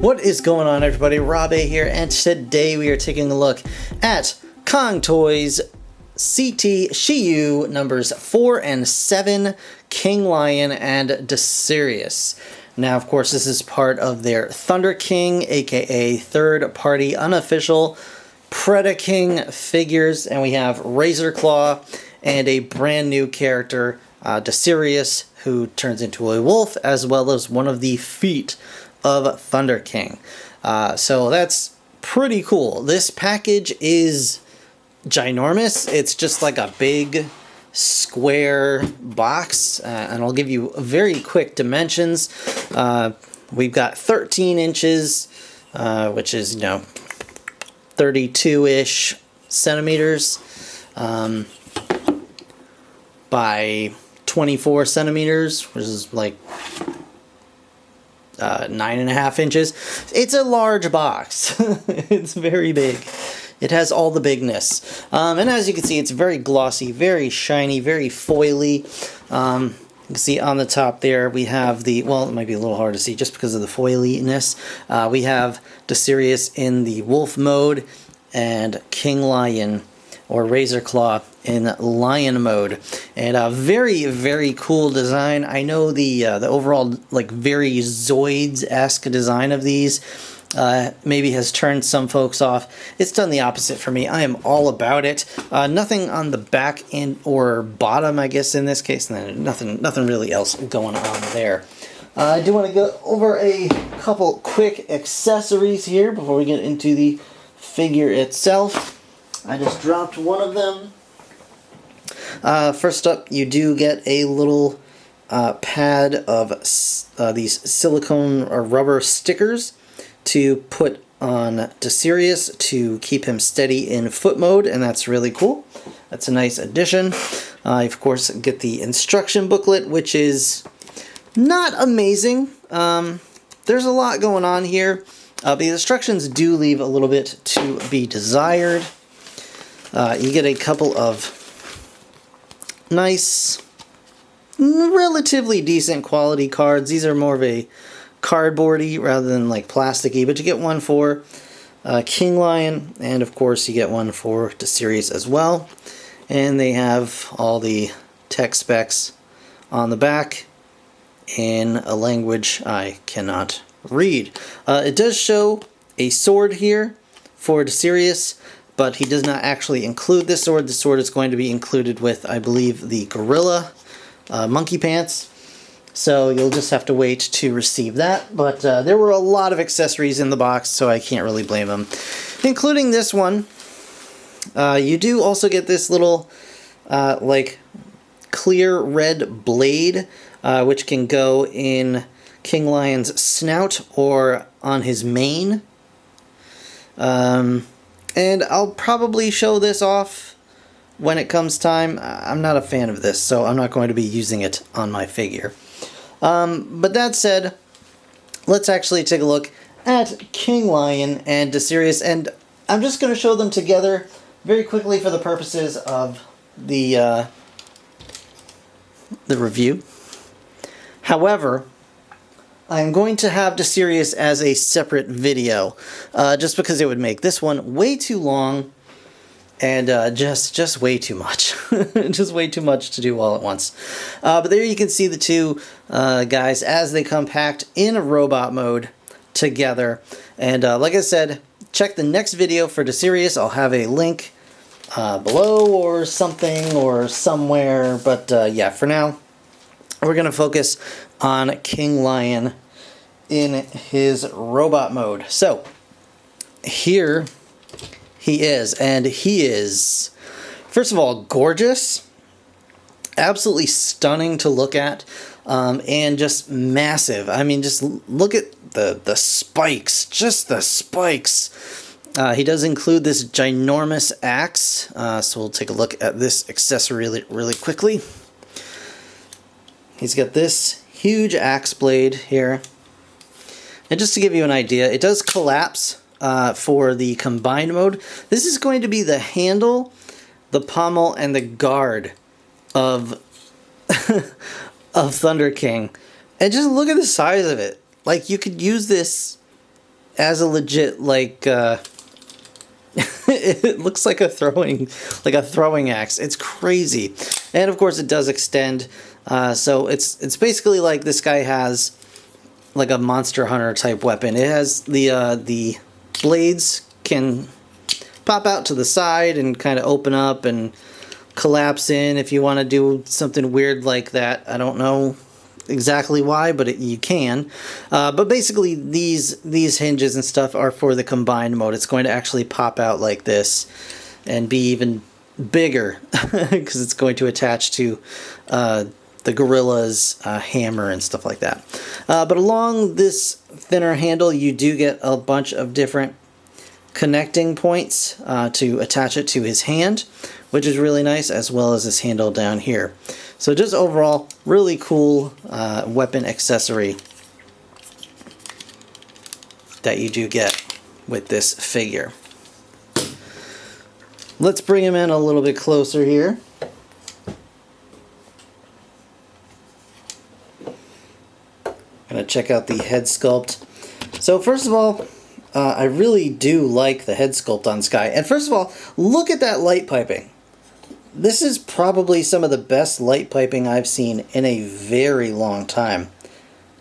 What is going on, everybody? Rob A here, and today we are taking a look at Cang Toys CT Shiyu numbers 4 and 7, Kinglion and Desirius. Now, of course, this is part of their Thunderking, aka third-party unofficial Predaking figures, and we have Razorclaw and a brand new character, Desirius, who turns into a wolf, as well as one of the feet of Thunderking. So that's pretty cool. This package is ginormous. It's just like a big square box, and I'll give you very quick dimensions. We've got 13 inches, which is, 32-ish centimeters by 24 centimeters, which is like 9.5 inches. It's a large box. It's very big. It has all the bigness. And as you can see, it's very glossy, very shiny, very foily. You can see on the top there, we have the, well, it might be a little hard to see just because of the foiliness. We have Desirius in the wolf mode and Kinglion, or Razorclaw, in lion mode. And a very, very cool design. I know the overall, like, very Zoids-esque design of these maybe has turned some folks off. It's done the opposite for me. I am all about it. Nothing on the back end or bottom, I guess, in this case. Nothing really else going on there. I do want to go over a couple quick accessories here before we get into the figure itself. I just dropped one of them. First up, you do get a little pad of these silicone or rubber stickers to put on Desirius to keep him steady in foot mode, and that's really cool. That's a nice addition. Of course, get the instruction booklet, which is not amazing. There's a lot going on here. The instructions do leave a little bit to be desired. You get a couple of nice, relatively decent quality cards. These are more of a cardboardy rather than like plasticky, but you get one for Kinglion, and of course you get one for Desirius as well. And they have all the tech specs on the back in a language I cannot read. It does show a sword here for Desirius, but he does not actually include this sword. The sword is going to be included with, I believe, the gorilla monkey pants. So you'll just have to wait to receive that. But there were a lot of accessories in the box, so I can't really blame them. Including this one. You do also get this little, like, clear red blade, which can go in Kinglion's snout or on his mane. And I'll probably show this off when it comes time. I'm not a fan of this, so I'm not going to be using it on my figure. But that said, let's actually take a look at Kinglion and Desirius, and I'm just going to show them together very quickly for the purposes of the review. However, I'm going to have Desirius as a separate video, just because it would make this one way too long, and just way too much. Just way too much to do all at once. But there you can see the two guys as they come packed in a robot mode together. And like I said, check the next video for Desirius. I'll have a link below or something or somewhere. But yeah, for now, we're going to focus on Kinglion in his robot mode. So, here he is, and he is, first of all, gorgeous, absolutely stunning to look at, and just massive. I mean, just look at the spikes, just the spikes. He does include this ginormous axe, so we'll take a look at this accessory really quickly. He's got this huge axe blade here. And just to give you an idea, it does collapse for the combined mode. This is going to be the handle, the pommel, and the guard of Thunderking. And just look at the size of it. Like, you could use this as a legit, like, it looks like a throwing axe. It's crazy. And of course it does extend. So it's basically like this guy has like a Monster Hunter type weapon. It has the blades can pop out to the side and kind of open up and collapse in if you want to do something weird like that. I don't know exactly why, but you can. But basically these hinges and stuff are for the combined mode. It's going to actually pop out like this and be even bigger because it's going to attach to the gorilla's hammer and stuff like that. But along this thinner handle you do get a bunch of different connecting points to attach it to his hand, which is really nice, as well as this handle down here. So just overall, really cool weapon accessory that you do get with this figure. Let's bring him in a little bit closer here. Gonna check out the head sculpt. So first of all, I really do like the head sculpt on Sky. And first of all, look at that light piping. This is probably some of the best light piping I've seen in a very long time.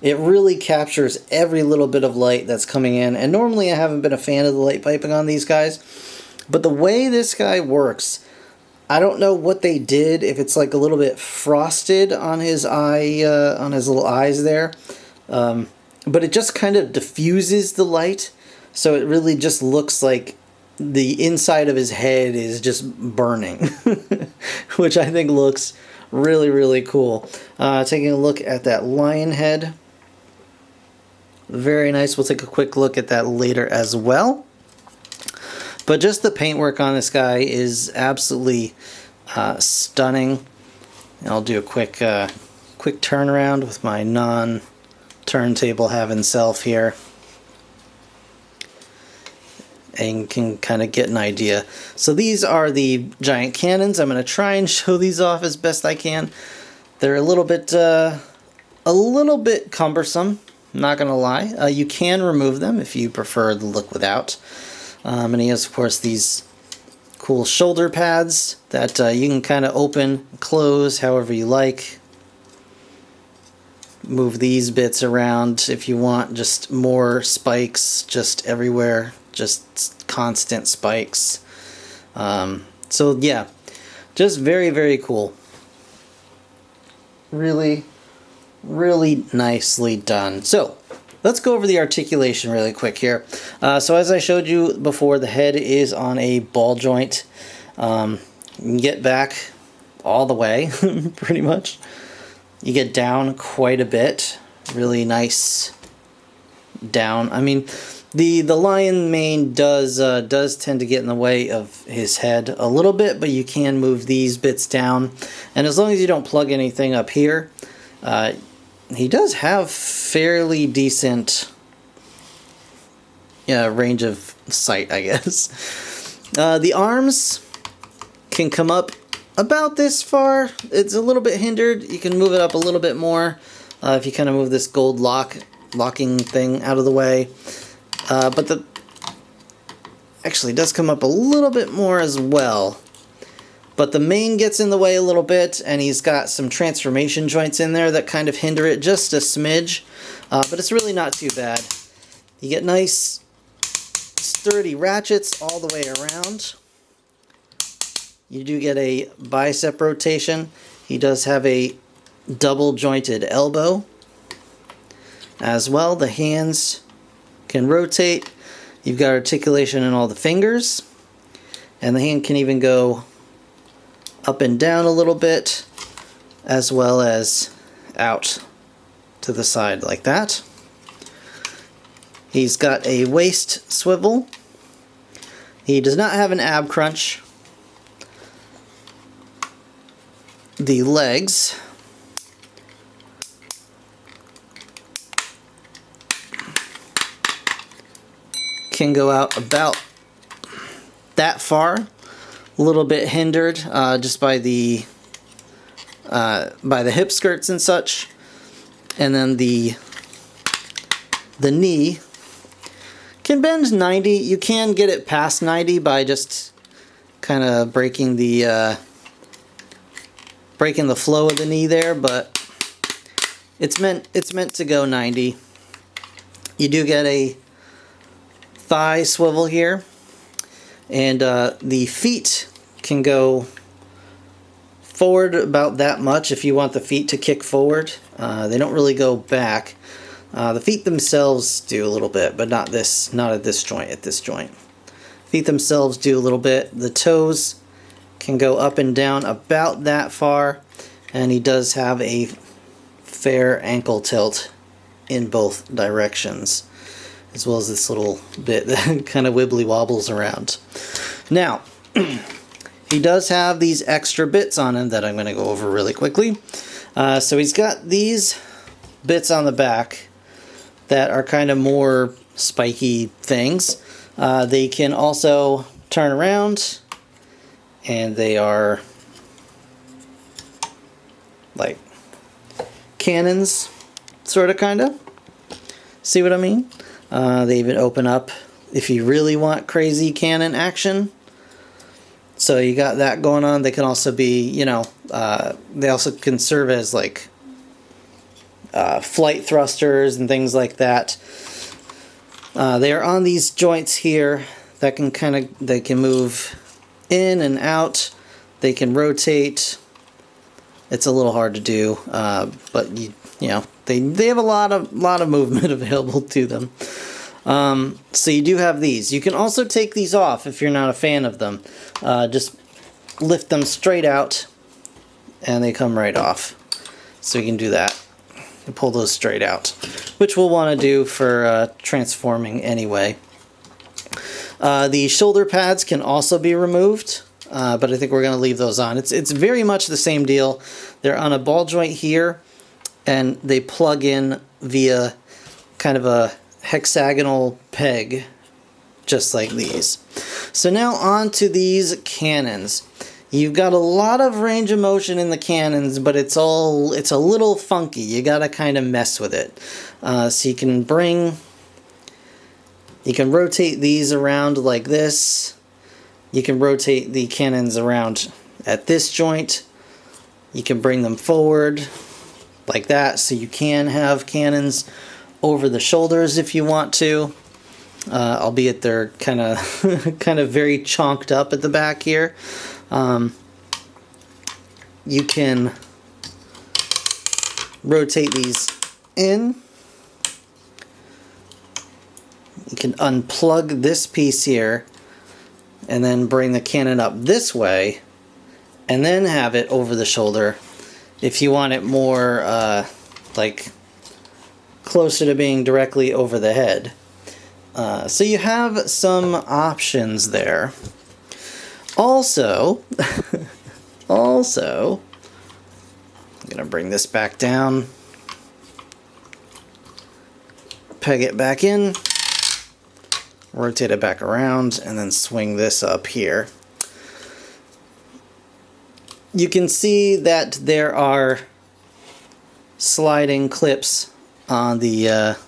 It really captures every little bit of light that's coming in. And normally I haven't been a fan of the light piping on these guys. But the way this guy works, I don't know what they did, if it's like a little bit frosted on his eye, on his little eyes there. But it just kind of diffuses the light. So it really just looks like the inside of his head is just burning, which I think looks really, really cool. Taking a look at that lion head. Very nice. We'll take a quick look at that later as well. But just the paintwork on this guy is absolutely stunning. And I'll do a quick turnaround with my non-turntable having self here. And you can kind of get an idea. So these are the giant cannons. I'm going to try and show these off as best I can. They're a little bit cumbersome, not going to lie. You can remove them if you prefer the look without. And he has, of course, these cool shoulder pads that you can kind of open, close however you like. Move these bits around if you want. Just more spikes just everywhere. Just constant spikes. So yeah, just very, very cool. Really, really nicely done. So let's go over the articulation really quick here. So as I showed you before, the head is on a ball joint. You can get back all the way, pretty much. You get down quite a bit. Really nice down. I mean, the lion mane does tend to get in the way of his head a little bit, but you can move these bits down. And as long as you don't plug anything up here, he does have fairly decent range of sight, I guess. The arms can come up about this far. It's a little bit hindered. You can move it up a little bit more if you kind of move this gold locking thing out of the way. But the actually does come up a little bit more as well. But the mane gets in the way a little bit, and he's got some transformation joints in there that kind of hinder it just a smidge. But it's really not too bad. You get nice sturdy ratchets all the way around. You do get a bicep rotation. He does have a double jointed elbow as well. The hands can rotate. You've got articulation in all the fingers, and the hand can even go up and down a little bit, as well as out to the side like that. He's got a waist swivel. He does not have an ab crunch. The legs can go out about that far, a little bit hindered just by the hip skirts and such, and then the knee can bend 90. You can get it past 90 by just kind of breaking the flow of the knee there, but it's meant to go 90. You do get a thigh swivel here, and the feet can go forward about that much if you want the feet to kick forward. They don't really go back. The feet themselves do a little bit, but not at this joint. At this joint, feet themselves do a little bit. The toes can go up and down about that far, and he does have a fair ankle tilt in both directions, as well as this little bit that kind of wibbly wobbles around. Now, he does have these extra bits on him that I'm going to go over really quickly. So he's got these bits on the back that are kind of more spiky things. They can also turn around, and they are like cannons, sort of, kind of. See what I mean? They even open up if you really want crazy cannon action. So you got that going on. They can also be, you know, they also can serve as like flight thrusters and things like that. They are on these joints here that can they can move in and out. They can rotate. It's a little hard to do, but you know, they have a lot of movement available to them. So you do have these. You can also take these off if you're not a fan of them. Just lift them straight out and they come right off. So you can do that and pull those straight out, which we'll want to do for transforming anyway. The shoulder pads can also be removed, but I think we're going to leave those on. It's very much the same deal. They're on a ball joint here, and they plug in via kind of a hexagonal peg, just like these. So now on to these cannons. You've got a lot of range of motion in the cannons, but it's a little funky. You gotta kind of mess with it. So you can rotate these around like this. You can rotate the cannons around at this joint. You can bring them forward like that, so you can have cannons over the shoulders if you want to, albeit they're kind of very chonked up at the back here. You can rotate these in. You can unplug this piece here and then bring the cannon up this way and then have it over the shoulder if you want it more like closer to being directly over the head. So you have some options there. Also, I'm going to bring this back down, peg it back in, rotate it back around, and then swing this up here. You can see that there are sliding clips on the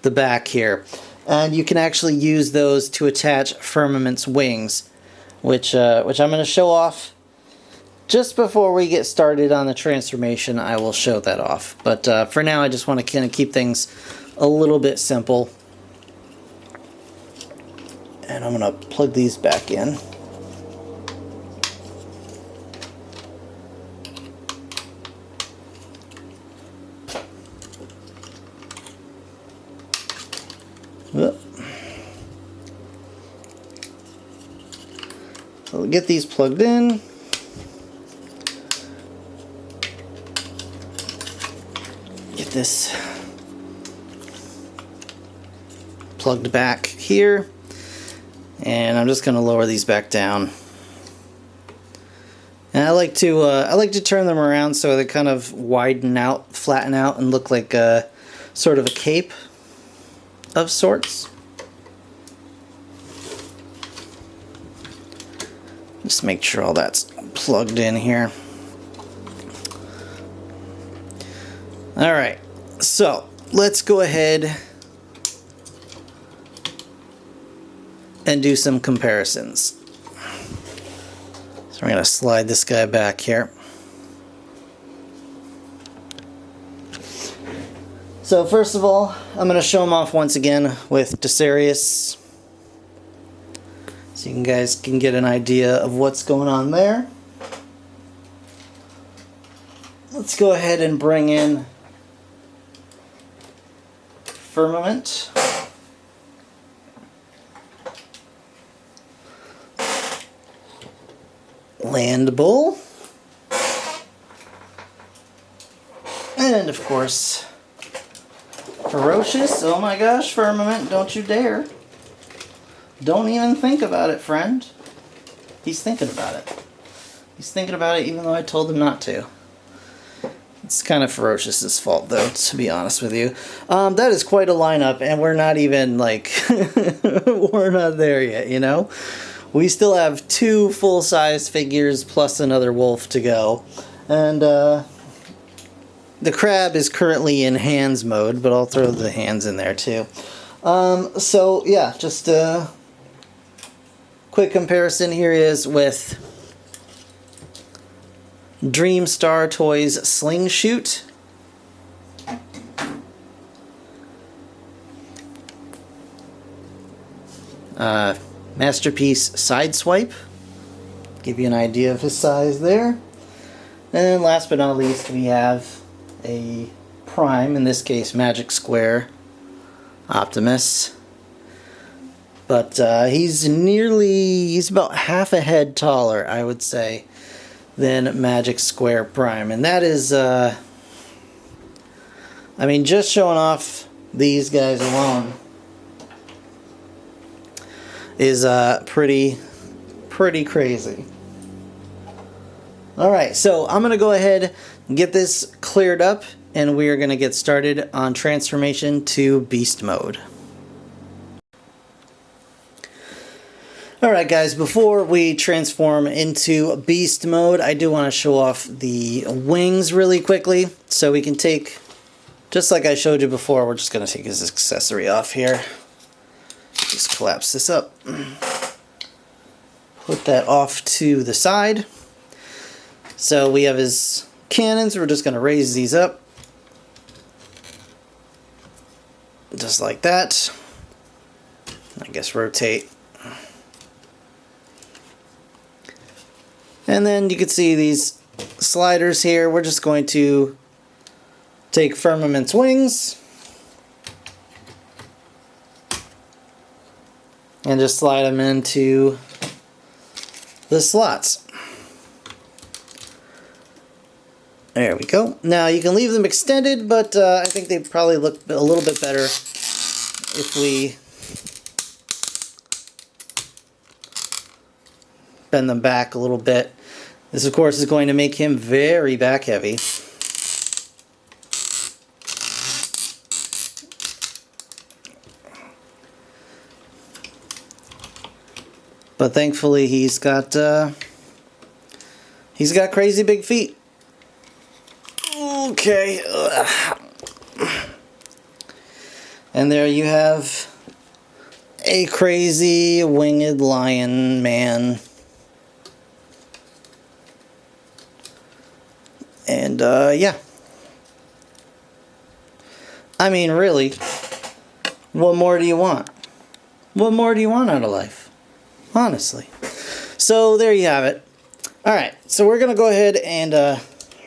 back here, and you can actually use those to attach Firmament's wings, which I'm going to show off just before we get started on the transformation. I will show that off, but for now I just want to kind of keep things a little bit simple, and I'm going to plug these back in. So we'll get these plugged in. Get this plugged back here, and I'm just going to lower these back down. And I like to turn them around so they kind of widen out, flatten out, and look like a sort of a cape of sorts. Just make sure all that's plugged in here. Alright, so let's go ahead and do some comparisons. So we're going to slide this guy back here. So first of all, I'm going to show him off once again with Desarius, so you guys can get an idea of what's going on there. Let's go ahead and bring in Firmament. Land Bull. And of course, Ferocious. Oh my gosh, Firmament, don't you dare. Don't even think about it, friend. He's thinking about it. He's thinking about it even though I told him not to. It's kind of Ferocious's fault, though, to be honest with you. That is quite a lineup, and we're not even, like, we're not there yet, you know? We still have 2 full-size figures plus another wolf to go. And, the crab is currently in hands mode, but I'll throw the hands in there, too. So, yeah, just a quick comparison here is with Dream Star Toys Sling Shoot. Masterpiece Sideswipe. Give you an idea of his size there. And last but not least, we have a Prime, in this case Magic Optimus. But he's about half a head taller, I would say, than Magic Prime. And that is, I mean, just showing off these guys alone is pretty crazy. Alright, so I'm going to go ahead and get this cleared up, and we are going to get started on transformation to beast mode. Alright guys, before we transform into beast mode, I do want to show off the wings really quickly. So we can take, just like I showed you before, we're just going to take his accessory off here. Just collapse this up. Put that off to the side. So we have his cannons, we're just going to raise these up. Just like that. I guess rotate. And then you can see these sliders here. We're just going to take Firmament's wings and just slide them into the slots. There we go. Now you can leave them extended, but I think they probably look a little bit better if we bend them back a little bit. This, of course, is going to make him very back heavy. But thankfully, he's got crazy big feet. Okay. And there you have a crazy winged lion man. And, yeah. I mean, really, what more do you want? What more do you want out of life? Honestly. So, there you have it. Alright, so we're going to go ahead and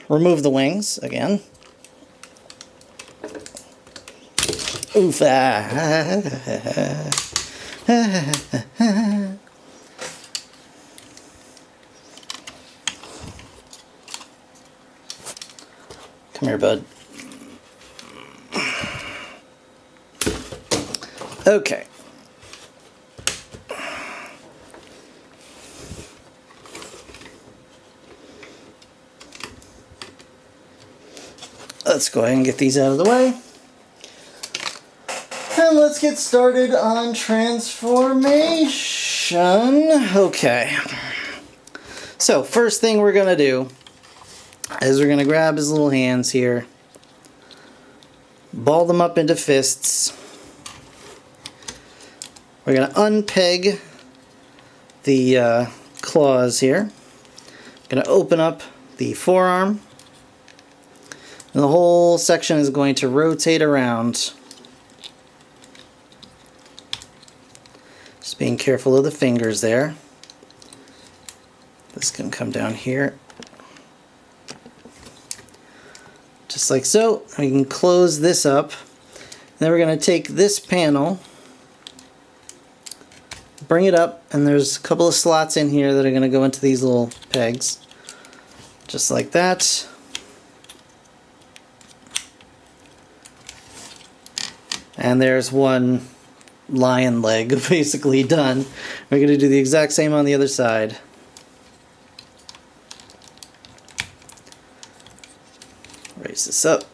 remove the wings again. Oof. Come here, bud. Okay. Let's go ahead and get these out of the way. And let's get started on transformation. Okay. So, first thing we're going to do is we're going to grab his little hands here, ball them up into fists, we're going to unpeg the claws here. Going to open up the forearm. And the whole section is going to rotate around. Just being careful of the fingers there. This can come down here. Just like so. We can close this up. Then we're going to take this panel, bring it up, and there's a couple of slots in here that are going to go into these little pegs. Just like that. And there's one lion leg basically done. We're going to do the exact same on the other side. Raise this up.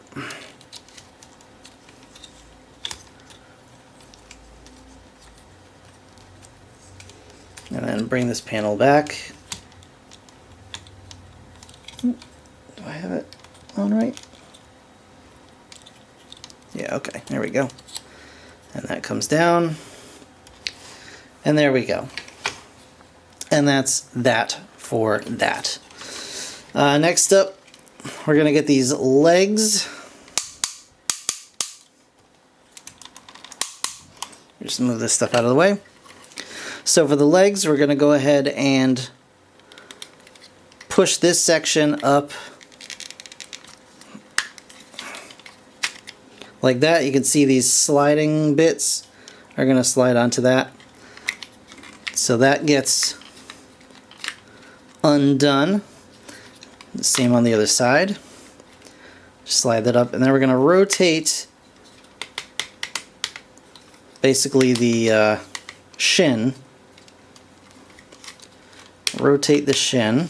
And then bring this panel back. Do I have it on right? Yeah, okay, there we go. And that comes down. And there we go. And that's that for that. Next up, we're going to get these legs. Just move this stuff out of the way. So for the legs, we're going to go ahead and push this section up like that. You can see these sliding bits are going to slide onto that. So that gets undone. The same on the other side. Just slide that up, and then we're going to rotate basically the shin. Rotate the shin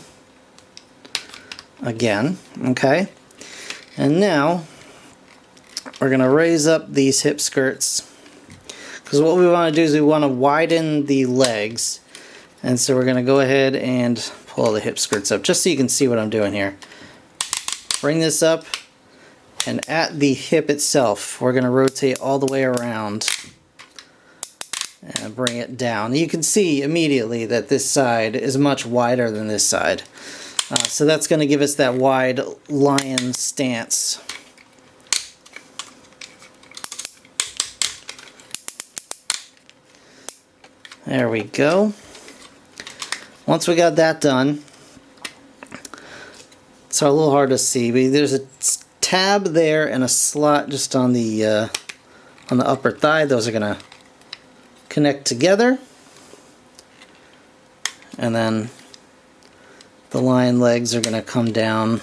again, okay? And now we're going to raise up these hip skirts, because what we want to do is we want to widen the legs, and so we're going to go ahead and pull the hip skirts up just so you can see what I'm doing here. Bring this up, and at the hip itself we're going to rotate all the way around and bring it down. You can see immediately that this side is much wider than this side. So that's going to give us that wide lion stance. There we go. Once we got that done, it's a little hard to see, but there's a tab there and a slot just on the upper thigh. Those are going to connect together, and then the lion legs are going to come down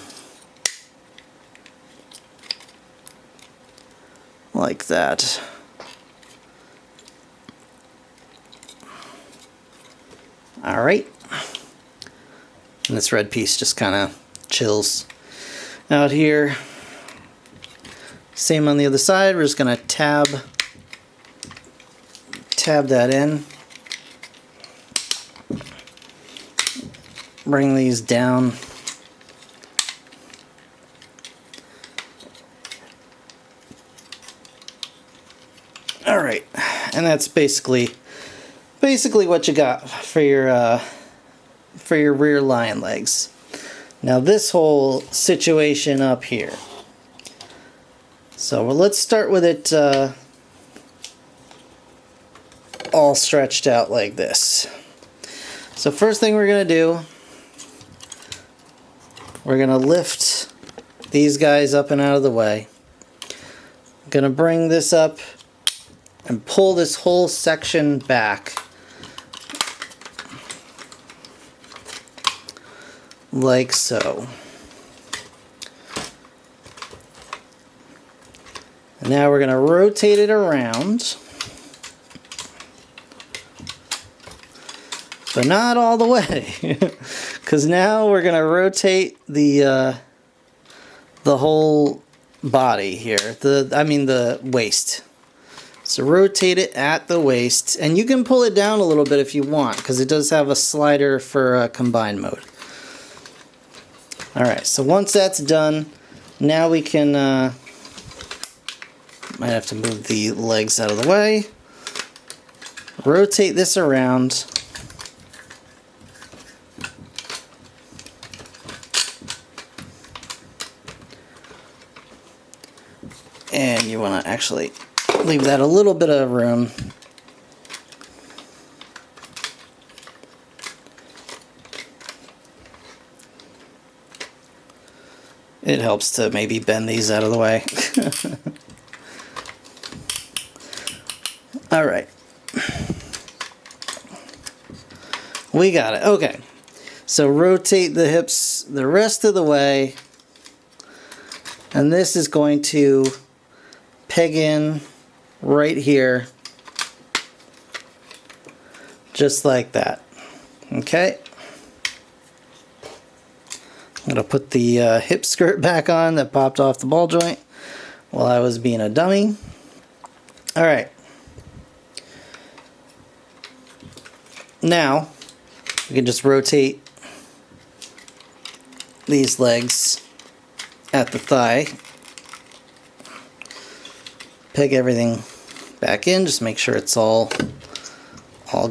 like that. Alright, and this red piece just kind of chills out here. Same on the other side. We're just going to tab that in. Bring these down. Alright, and that's basically what you got for your rear lion legs. Now this whole situation up here. So let's start with it all stretched out like this. So first thing we're going to do, we're going to lift these guys up and out of the way. I'm going to bring this up and pull this whole section back like so. And now we're going to rotate it around, but not all the way, because now we're going to rotate the whole body here. The waist. So rotate it at the waist, and you can pull it down a little bit if you want, because it does have a slider for combined mode. Alright, so once that's done, now we can, might have to move the legs out of the way. rotate this around. And you want to actually leave that a little bit of room. It helps to maybe bend these out of the way. All right. We got it. Okay. So rotate the hips the rest of the way. And this is going to peg in right here. Just like that. Okay. I'm going to put the hip skirt back on that popped off the ball joint while I was being a dummy. Alright. Now, we can just rotate these legs at the thigh. Peg everything back in, just make sure it's all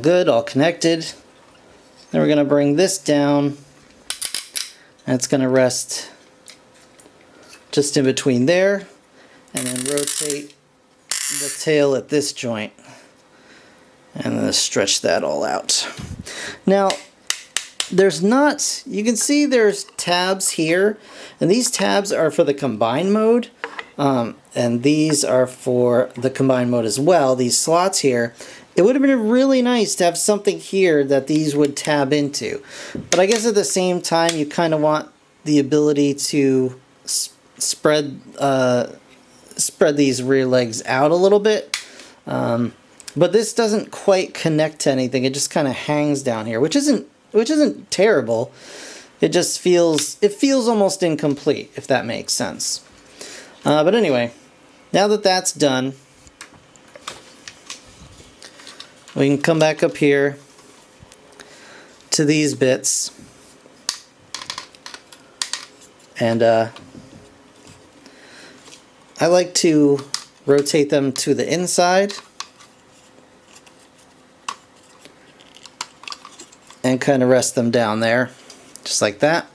good, all connected. Then we're going to bring this down. And it's going to rest just in between there, and then rotate the tail at this joint and then stretch that all out. Now there's not, you can see there's tabs here, and these tabs are for the combine mode, and these are for the combine mode as well, these slots here. It would have been really nice to have something here that these would tab into. But I guess at the same time, you kind of want the ability to spread these rear legs out a little bit. But this doesn't quite connect to anything. It just kind of hangs down here, which isn't terrible. It just feels almost incomplete, if that makes sense. But anyway, now that that's done, we can come back up here to these bits, and I like to rotate them to the inside and kind of rest them down there, just like that.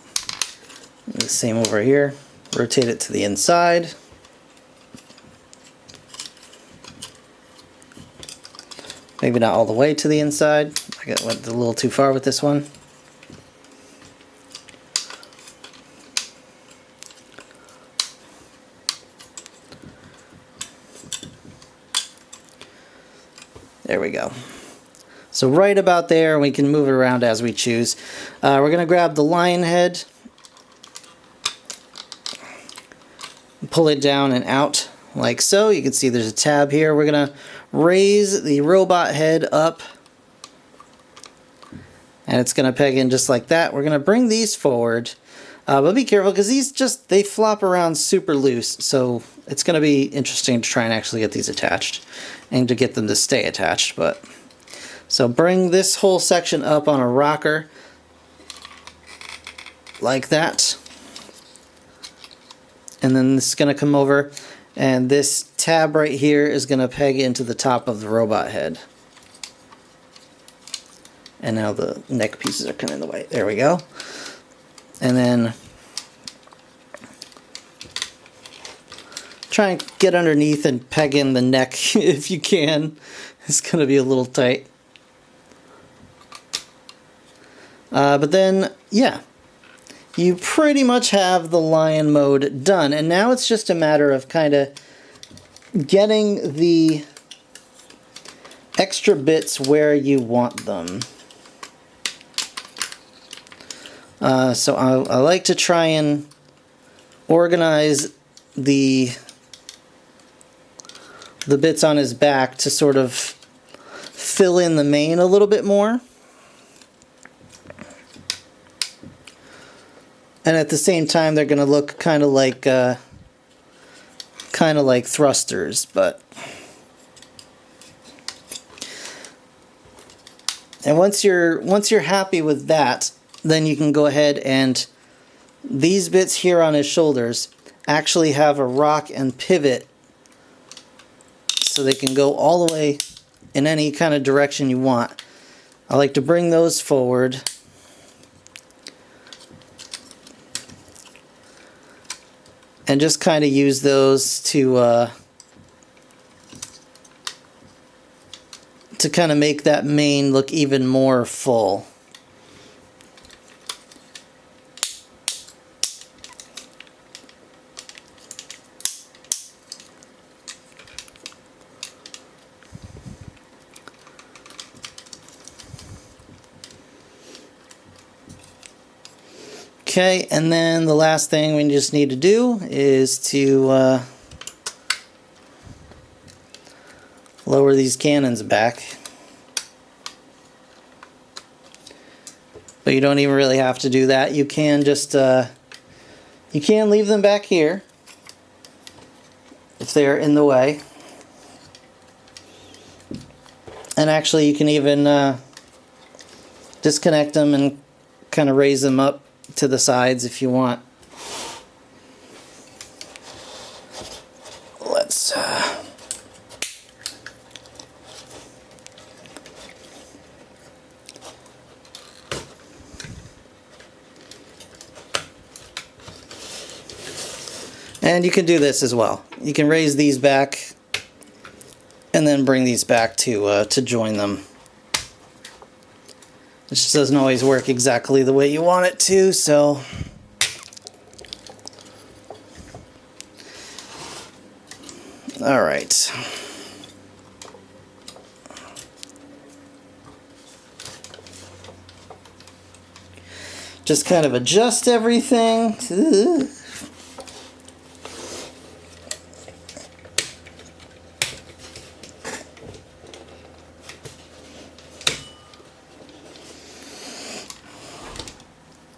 And the same over here, rotate it to the inside. Maybe not all the way to the inside. I went a little too far with this one. There we go. So right about there, we can move it around as we choose. We're going to grab the lion head, pull it down and out like so. You can see there's a tab here. We're going to raise the robot head up, and it's going to peg in just like that. We're going to bring these forward, but be careful because they flop around super loose, so it's going to be interesting to try and actually get these attached and to get them to stay attached. But so bring this whole section up on a rocker like that, and then this is going to come over, and this tab right here is going to peg into the top of the robot head. And now the neck pieces are kind of in the way. There we go. And then try and get underneath and peg in the neck if you can. It's going to be a little tight. But then, yeah, you pretty much have the lion mode done. And now it's just a matter of kind of getting the extra bits where you want them. So I like to try and organize the bits on his back to sort of fill in the mane a little bit more. And at the same time, they're going to look kind of like thrusters, but. And once you're happy with that, then you can go ahead and these bits here on his shoulders actually have a rock and pivot, so they can go all the way in any kind of direction you want. I like to bring those forward. And just kind of use those to kind of make that mane look even more full. Okay, and then the last thing we just need to do is to lower these cannons back. But you don't even really have to do that. You can just you can leave them back here if they're in the way. And actually you can even disconnect them and kind of raise them up to the sides if you want. Let's and you can do this as well. You can raise these back and then bring these back to join them. It just doesn't always work exactly the way you want it to, so alright. Just kind of adjust everything.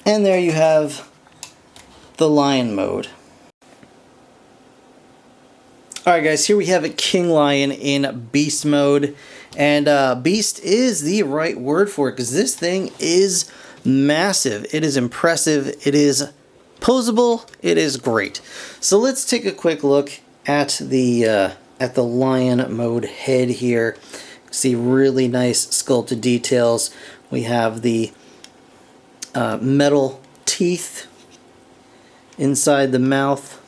And there you have the lion mode. Alright guys, here we have a Kinglion in beast mode. And beast is the right word for it because this thing is massive. It is impressive. It is posable. It is great. So let's take a quick look at the lion mode head here. See really nice sculpted details. We have the metal teeth inside the mouth,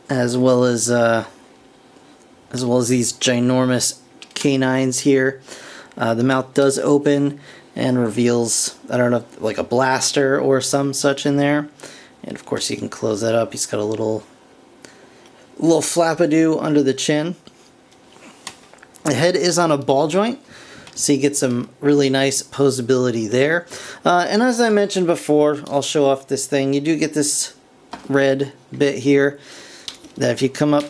as well as these ginormous canines here. The mouth does open and reveals, I don't know, like a blaster or some such in there. And of course you can close that up. He's got a little flappadoo under the chin. The head is on a ball joint, so you get some really nice posability there. And as I mentioned before, I'll show off this thing. You do get this red bit here that if you come up,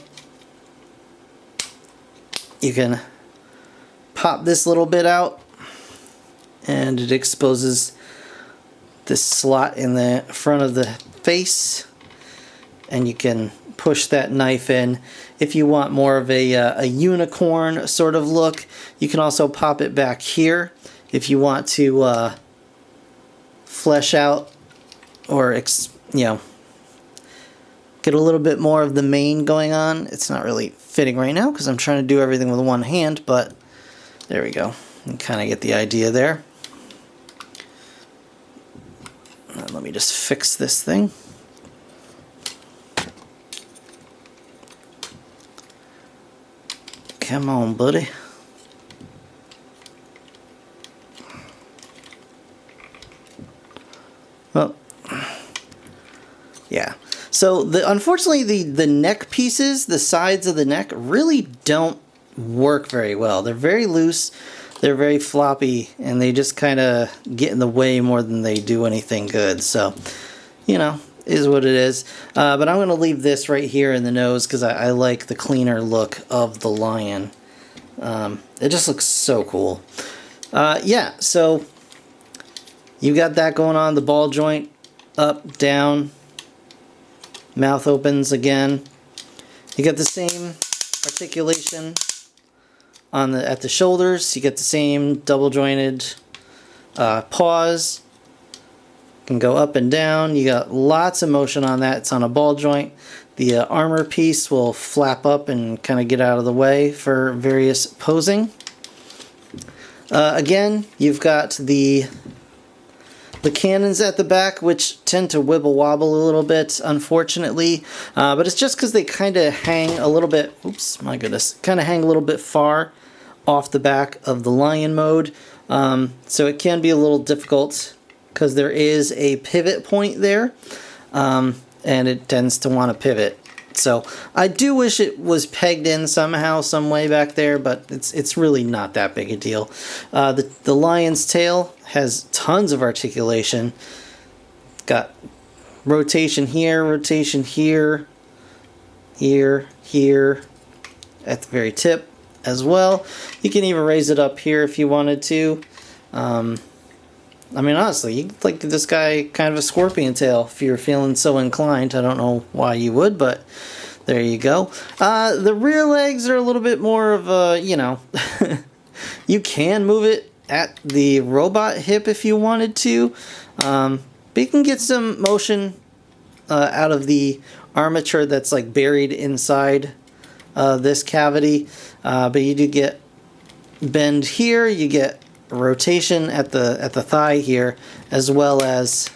you can pop this little bit out and it exposes this slot in the front of the face, and you can push that knife in. If you want more of a unicorn sort of look, you can also pop it back here if you want to flesh out or get a little bit more of the mane going on. It's not really fitting right now because I'm trying to do everything with one hand, but there we go. You kind of get the idea there. Let me just fix this thing. Come on, buddy. Well, yeah. So unfortunately the neck pieces, the sides of the neck, really don't work very well. They're very loose, they're very floppy, and they just kind of get in the way more than they do anything good. So, is what it is. But I'm going to leave this right here in the nose because I like the cleaner look of the lion. It just looks so cool. Yeah, so you got that going on. The ball joint, up, down, mouth opens again. You got the same articulation at the shoulders. You get the same double jointed paws. Can go up and down. You got lots of motion on that. It's on a ball joint. The armor piece will flap up and kind of get out of the way for various posing. Again, you've got the cannons at the back, which tend to wibble wobble a little bit, unfortunately, but it's just because they kind of hang a little bit, oops, my goodness, kind of hang a little bit far off the back of the Lion mode, so it can be a little difficult because there is a pivot point there, and it tends to want to pivot. So I do wish it was pegged in somehow, some way back there, but it's really not that big a deal. The Lion's tail has tons of articulation. Got rotation here, here, at the very tip as well. You can even raise it up here if you wanted to. I mean, honestly, you could like this guy kind of a scorpion tail if you're feeling so inclined. I don't know why you would, but there you go. The rear legs are a little bit more of a, you know, you can move it at the robot hip if you wanted to, but you can get some motion out of the armature that's like buried inside this cavity, but you do get bend here, you get rotation at the thigh here, as well as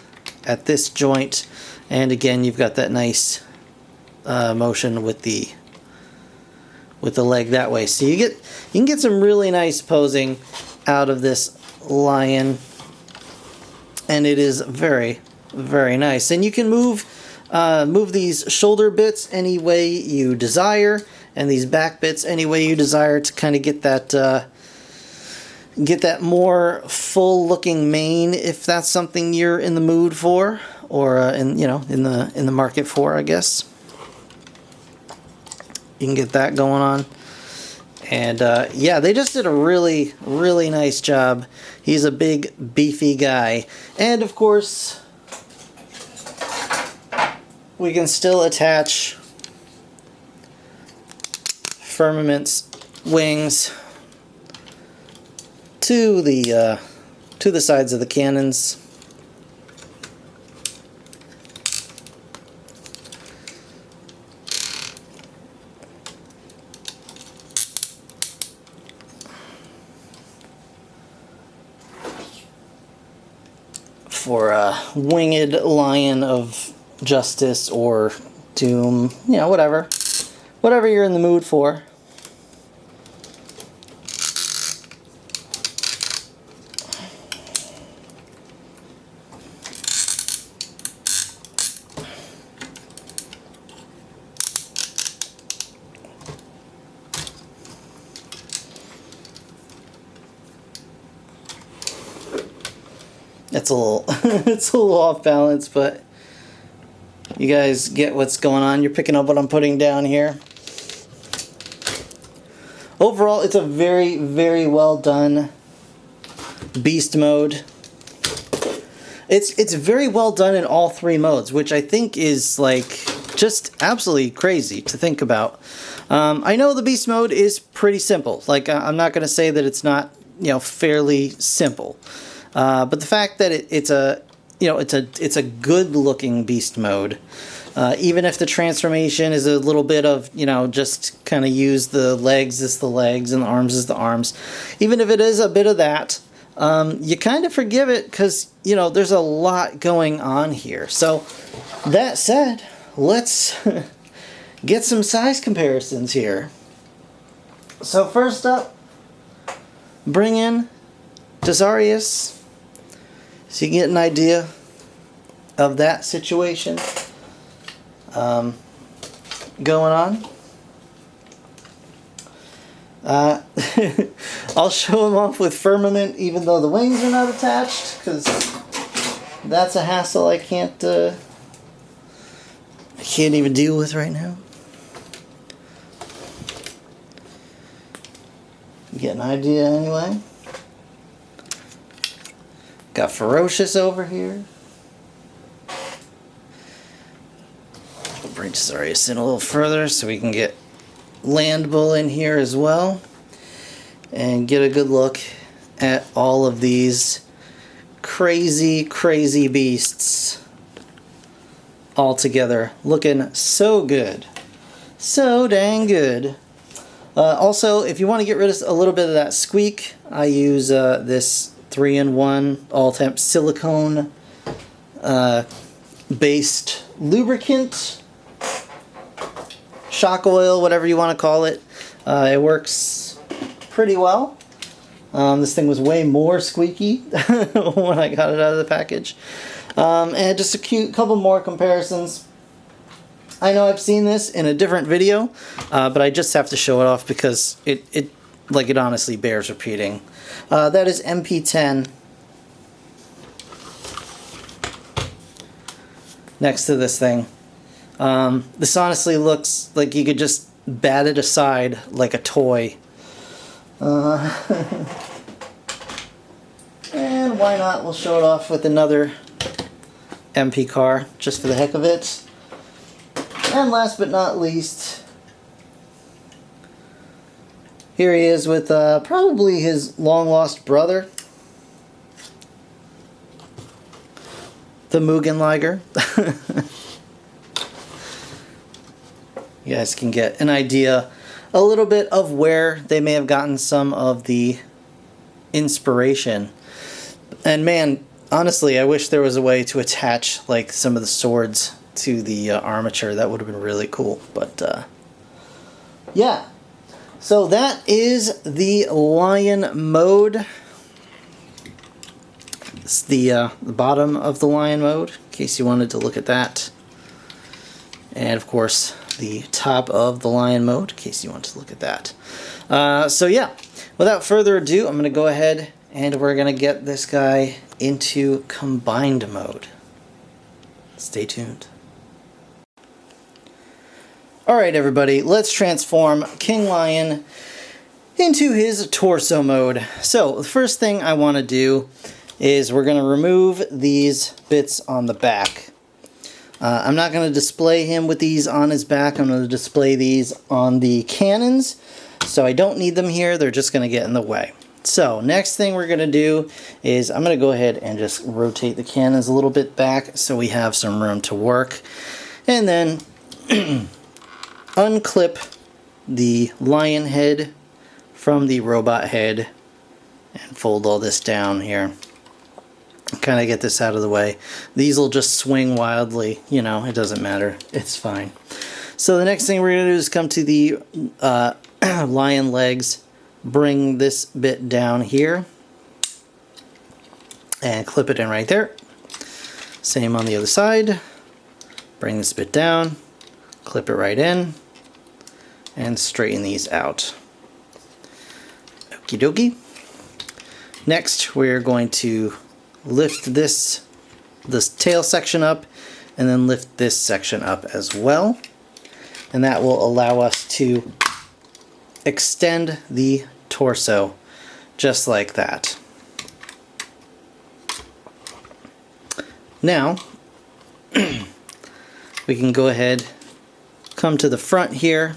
at this joint, and again you've got that nice motion with the leg that way. So you can get some really nice posing out of this Lion, and it is very, very nice. And you can move these shoulder bits any way you desire, and these back bits any way you desire to kind of get that more full looking mane, if that's something you're in the mood for, or in the market for, I guess. You can get that going on. And yeah, they just did a really, really nice job. He's a big, beefy guy. And of course, we can still attach Firmament's wings to the sides of the cannons. For a winged Lion of Justice or Doom, you know, whatever you're in the mood for. It's a little it's a little off balance, but you guys get what's going on. You're picking up what I'm putting down here. Overall, it's a very, very well done beast mode. It's very well done in all three modes, which I think is like just absolutely crazy to think about. I know the beast mode is pretty simple. Like, I'm not going to say that it's not, you know, fairly simple. But the fact that it's a good looking beast mode, even if the transformation is a little bit of, you know, just kind of use the legs as the legs and the arms as the arms, even if it is a bit of that, you kind of forgive it because, you know, there's a lot going on here. So that said, let's get some size comparisons here. So first up, bring in Desarius, so you can get an idea of that situation going on. I'll show him off with Firmament, even though the wings are not attached, because that's a hassle I can't even deal with right now. Get an idea anyway. Got Ferocious over here. We'll bring Desarius in a little further so we can get Land Bull in here as well. And get a good look at all of these crazy, crazy beasts all together. Looking so good. So dang good. Also, if you want to get rid of a little bit of that squeak, I use this 3-in-1 all-temp silicone based lubricant, shock oil, whatever you want to call it. It works pretty well. This thing was way more squeaky when I got it out of the package. And just a couple more comparisons. I know I've seen this in a different video, but I just have to show it off because it honestly bears repeating. That is MP10 next to this thing. This honestly looks like you could just bat it aside like a toy. And why not? We'll show it off with another MP car, just for the heck of it. And last but not least, here he is with probably his long-lost brother, the Mugenliger. You guys can get an idea a little bit of where they may have gotten some of the inspiration. And man, honestly, I wish there was a way to attach like some of the swords to the armature. That would have been really cool. But yeah, so that is the Lion mode. It's the bottom of the Lion mode, in case you wanted to look at that. And of course, the top of the Lion mode, in case you want to look at that. So yeah, without further ado, I'm going to go ahead and we're going to get this guy into combined mode. Stay tuned. Alright everybody, let's transform Kinglion into his torso mode. So the first thing I want to do is we're going to remove these bits on the back. I'm not going to display him with these on his back. I'm going to display these on the cannons. So I don't need them here. They're just going to get in the way. So next thing we're going to do is I'm going to go ahead and just rotate the cannons a little bit back so we have some room to work. And then unclip the lion head from the robot head and fold all this down here. Kind of get this out of the way. These will just swing wildly, you know, it doesn't matter. It's fine. So the next thing we're going to do is come to the lion legs, bring this bit down here, and clip it in right there. Same on the other side. Bring this bit down, clip it right in, and straighten these out. Okie dokie. Next, we're going to lift this tail section up and then lift this section up as well, and that will allow us to extend the torso just like that. Now we can go ahead, come to the front here,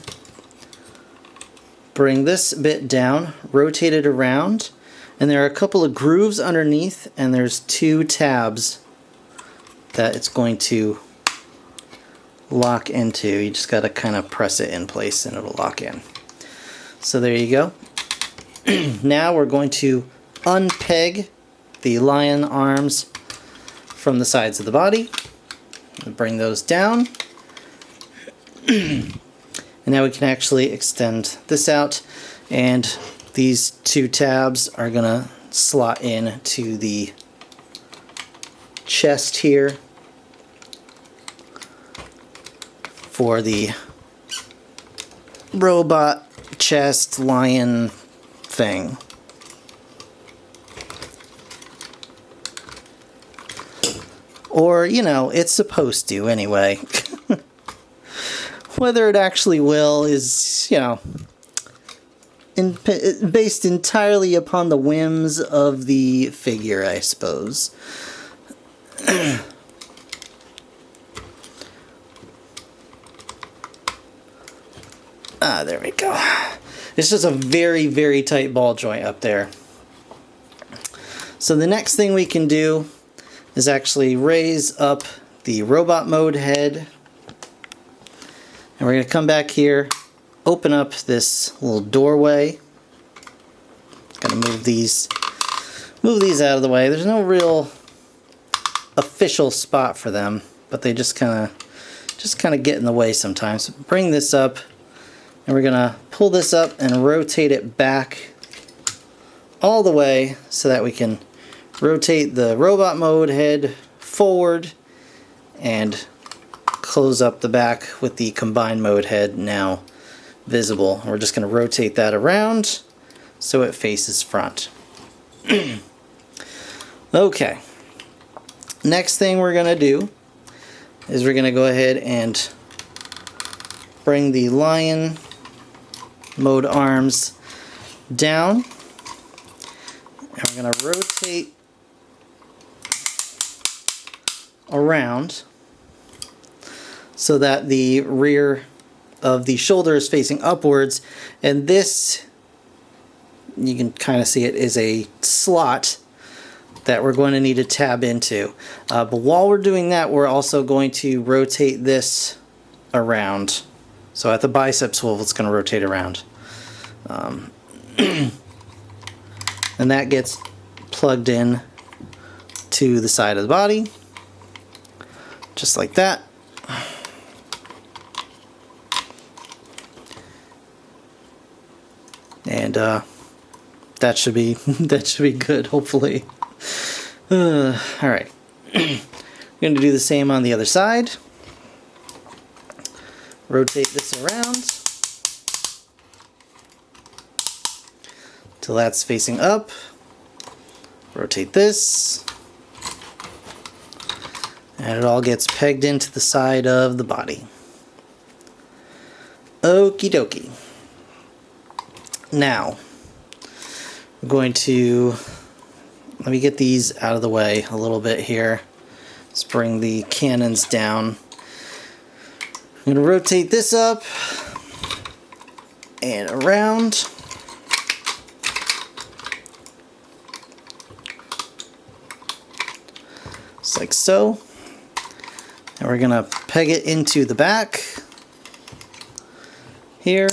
bring this bit down, rotate it around, and there are a couple of grooves underneath, and there's 2 tabs that it's going to lock into. You just got to kind of press it in place and it'll lock in. So there you go. Now we're going to unpeg the lion arms from the sides of the body. Bring those down. And now we can actually extend this out, and these 2 tabs are going to slot in to the chest here for the robot chest lion thing. Or, you know, it's supposed to anyway. Whether it actually will is, you know, based entirely upon the whims of the figure, I suppose. There we go. It's just a very, very tight ball joint up there. So the next thing we can do is actually raise up the robot mode head. And we're going to come back here, open up this little doorway. Gotta move these out of the way. There's no real official spot for them, but they just kind of get in the way sometimes. So bring this up, and we're gonna pull this up and rotate it back all the way so that we can rotate the robot mode head forward and close up the back with the combined mode head now visible. We're just going to rotate that around so it faces front. Okay, next thing we're going to do is we're going to go ahead and bring the lion mode arms down, and we're going to rotate around so that the rear of the shoulder is facing upwards, and this, you can kind of see it, is a slot that we're going to need to tab into. But while we're doing that, we're also going to rotate this around. So at the bicep swivel, it's going to rotate around. And that gets plugged in to the side of the body, just like that. And that should be good, hopefully. All right, I'm going to do the same on the other side. Rotate this around till that's facing up. Rotate this, and it all gets pegged into the side of the body. Okie dokie. Now, I'm going to, let me get these out of the way a little bit here. Let's bring the cannons down. I'm going to rotate this up and around. Just like so. And we're going to peg it into the back here.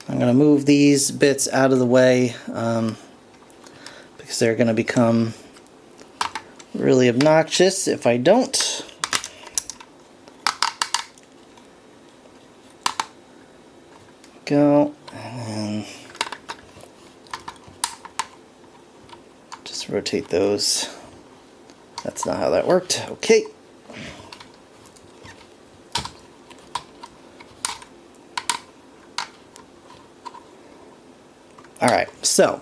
I'm going to move these bits out of the way because they're going to become really obnoxious if I don't. Go, and just rotate those. That's not how that worked. Okay. Alright, so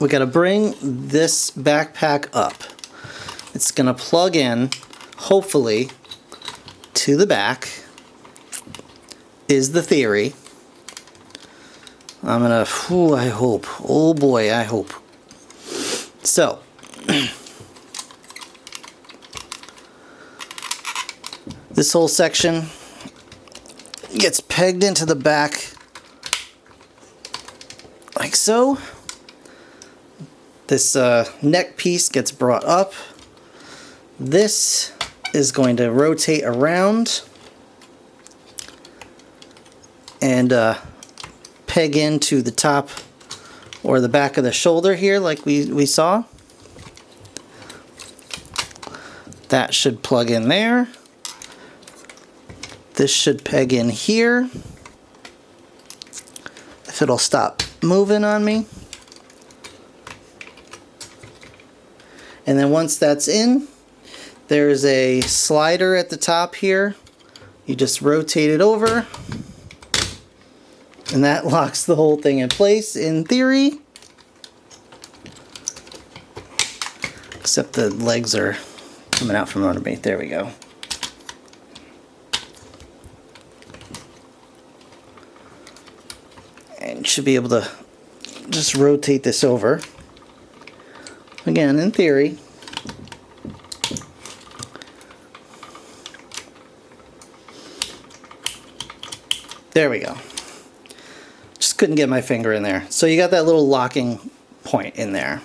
we got to bring this backpack up. It's going to plug in, hopefully, to the back, is the theory. I'm going to, I hope, oh boy, I hope. So, this whole section gets pegged into the back like so. This neck piece gets brought up. This is going to rotate around and peg into the top or the back of the shoulder here like we saw. That should plug in there. This should peg in here. If it'll stop moving on me. And then once that's in, there's a slider at the top here. You just rotate it over, and that locks the whole thing in place in theory. Except the legs are coming out from under me. There we go. And should be able to just rotate this over. Again, in theory. There we go. Just couldn't get my finger in there. So you got that little locking point in there.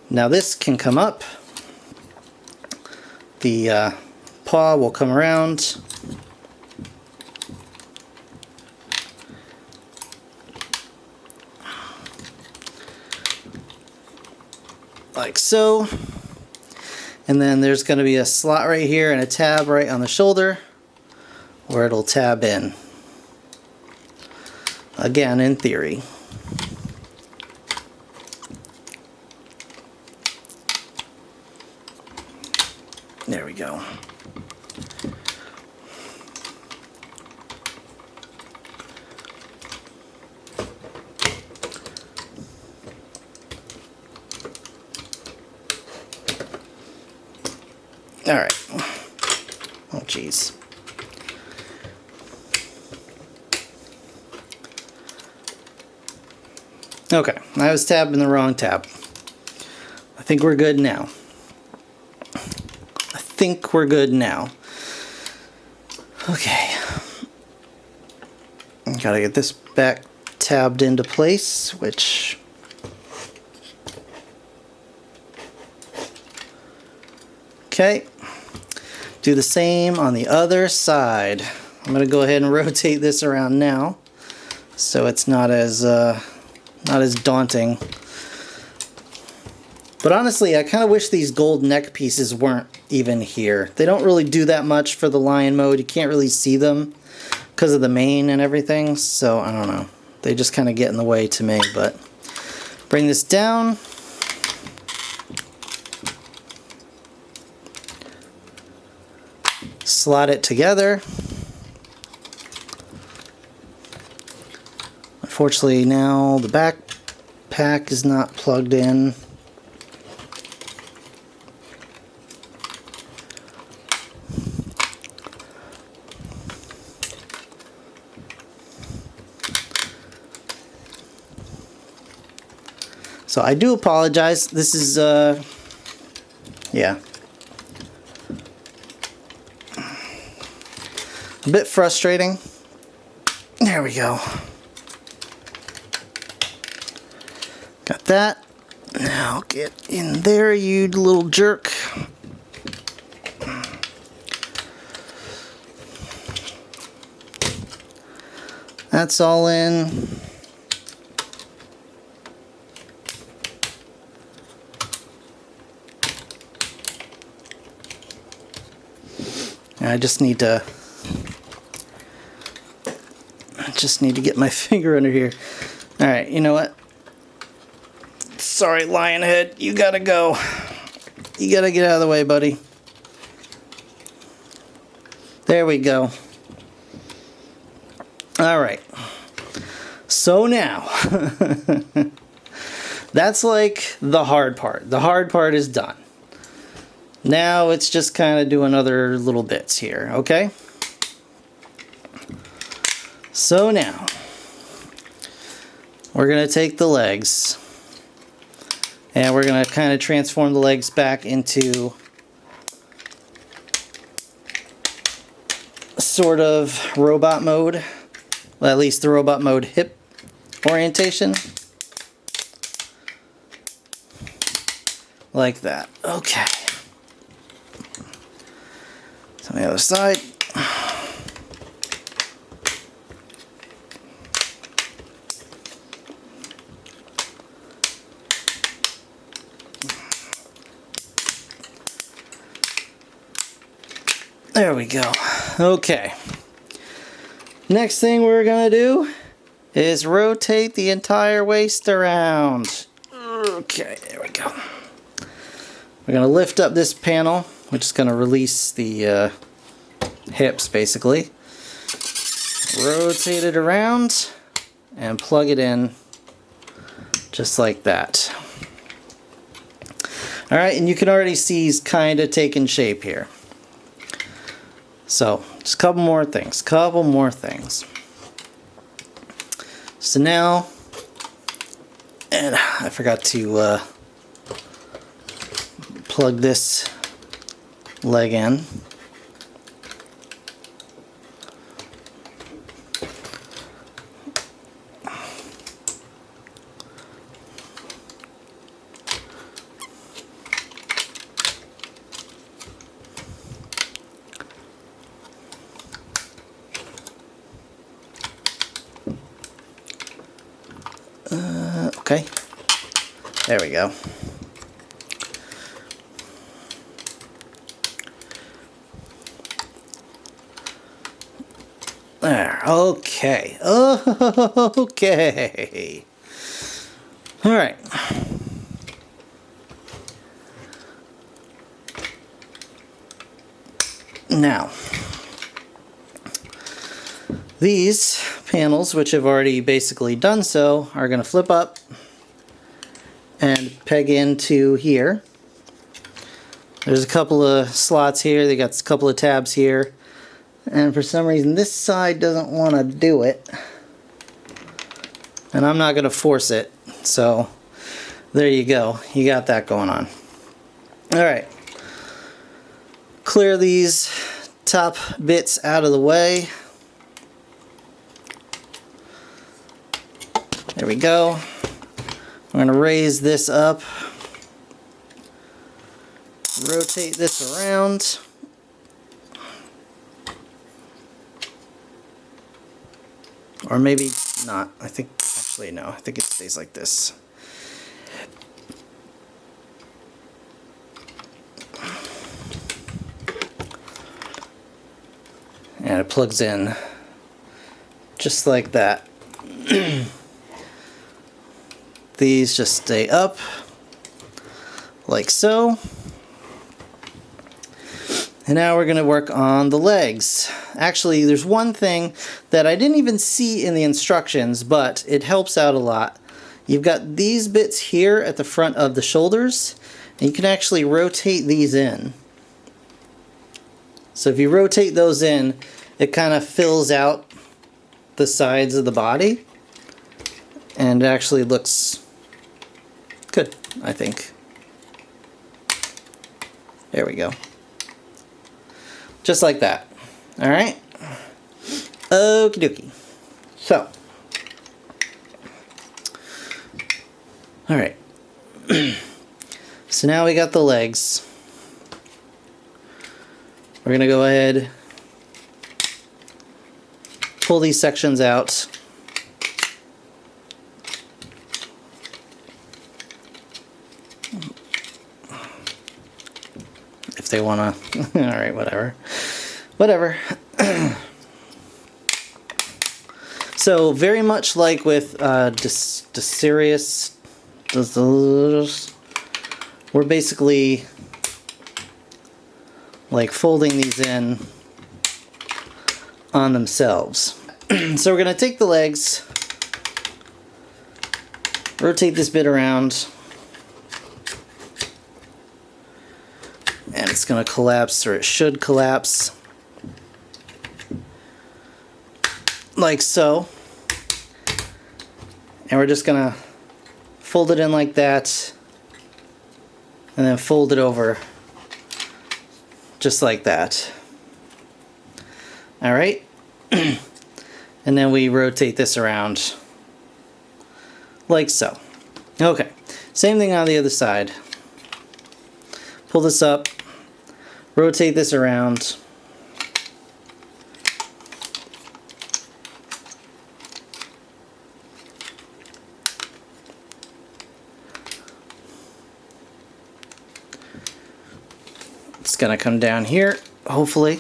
Now this can come up. The paw will come around. like so. And then there's going to be a slot right here and a tab right on the shoulder where it'll tab in. Again, in theory. There we go. All right. Oh, geez. Okay, I was tabbing the wrong tab. I think we're good now. I think we're good now. Okay. Gotta get this back tabbed into place, which... Okay. Do the same on the other side. I'm going to go ahead and rotate this around now, so it's not as daunting. But honestly, I kind of wish these gold neck pieces weren't even here. They don't really do that much for the lion mode. You can't really see them because of the mane and everything. So I don't know. They just kind of get in the way to me. But bring this down. Slot it together. Unfortunately, now the backpack is not plugged in. So I do apologize. This is, yeah. A bit frustrating. There we go. Got that. Now get in there, you little jerk. That's all in. I just need to get my finger under here. Alright, you know what? Sorry, Lionhead, you gotta go. You gotta get out of the way, buddy. There we go. Alright. So now, that's like the hard part. The hard part is done. Now it's just kind of doing other little bits here, okay? So now, we're going to take the legs and we're going to kind of transform the legs back into sort of robot mode. Well, at least the robot mode hip orientation. Like that. Okay. On the other side. There we go. Okay. Next thing we're gonna do is rotate the entire waist around. Okay, there we go. We're gonna lift up this panel, which is going to release the hips, basically. Rotate it around and plug it in just like that. Alright, and you can already see he's kind of taking shape here. So, just a couple more things. So now, and I forgot to plug this leg in. Okay. There we go. there. Okay. Okay. All right. Now, these panels, which have already basically done so, are going to flip up and peg into here. There's a couple of slots here. They got a couple of tabs here. And for some reason, this side doesn't want to do it. And I'm not going to force it. So, there you go. You got that going on. Alright. Clear these top bits out of the way. There we go. I'm going to raise this up. Rotate this around. Or maybe not. I think, actually no, I think it stays like this. And it plugs in just like that. These just stay up like so. And now we're going to work on the legs. Actually, there's one thing that I didn't even see in the instructions, but it helps out a lot. You've got these bits here at the front of the shoulders, and you can actually rotate these in. So if you rotate those in, it kind of fills out the sides of the body, and it actually looks good, I think. There we go. Just like that. Alright? Okie dokie. So. Alright. So now we got the legs. We're going to go ahead, pull these sections out. If they want to. Alright, whatever. Whatever. So, very much like with Serious, we're basically like folding these in on themselves. So we're going to take the legs, rotate this bit around, and it's going to collapse, or it should collapse, like so. And we're just going to fold it in like that, and then fold it over just like that. Alright? And then we rotate this around like so. Okay, same thing on the other side. Pull this up, rotate this around. It's gonna come down here, hopefully.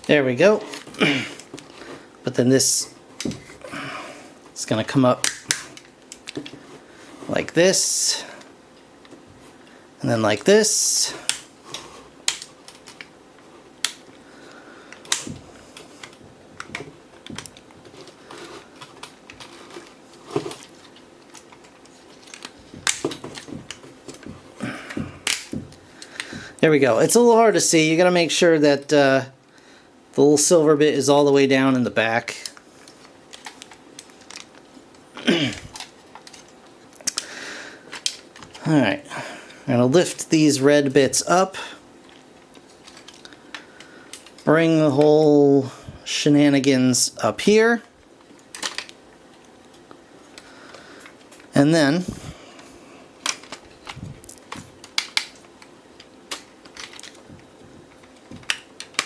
There we go. But then this is going to come up like this, and then like this. There we go. It's a little hard to see. You got to make sure that the little silver bit is all the way down in the back. Alright, I'm going to lift these red bits up, bring the whole shenanigans up here, and then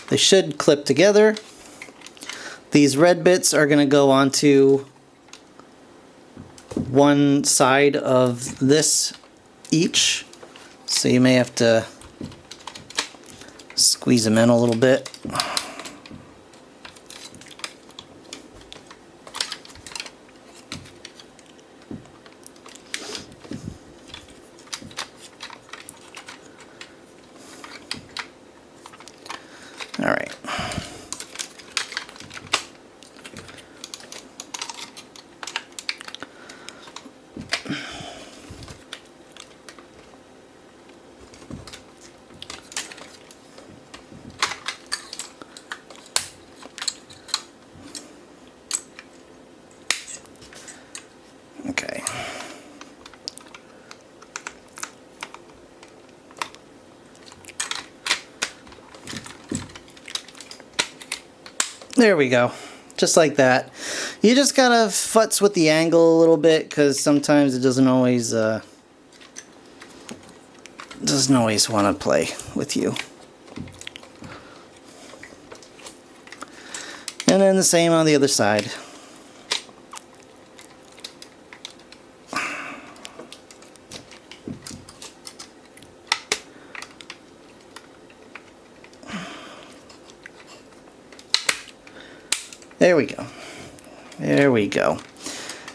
they should clip together. These red bits are going to go onto one side of this each, so you may have to squeeze them in a little bit. All right. Okay. There we go. Just like that. You just gotta futz with the angle a little bit, because sometimes it doesn't always want to play with you. And then the same on the other side. There we go. There we go.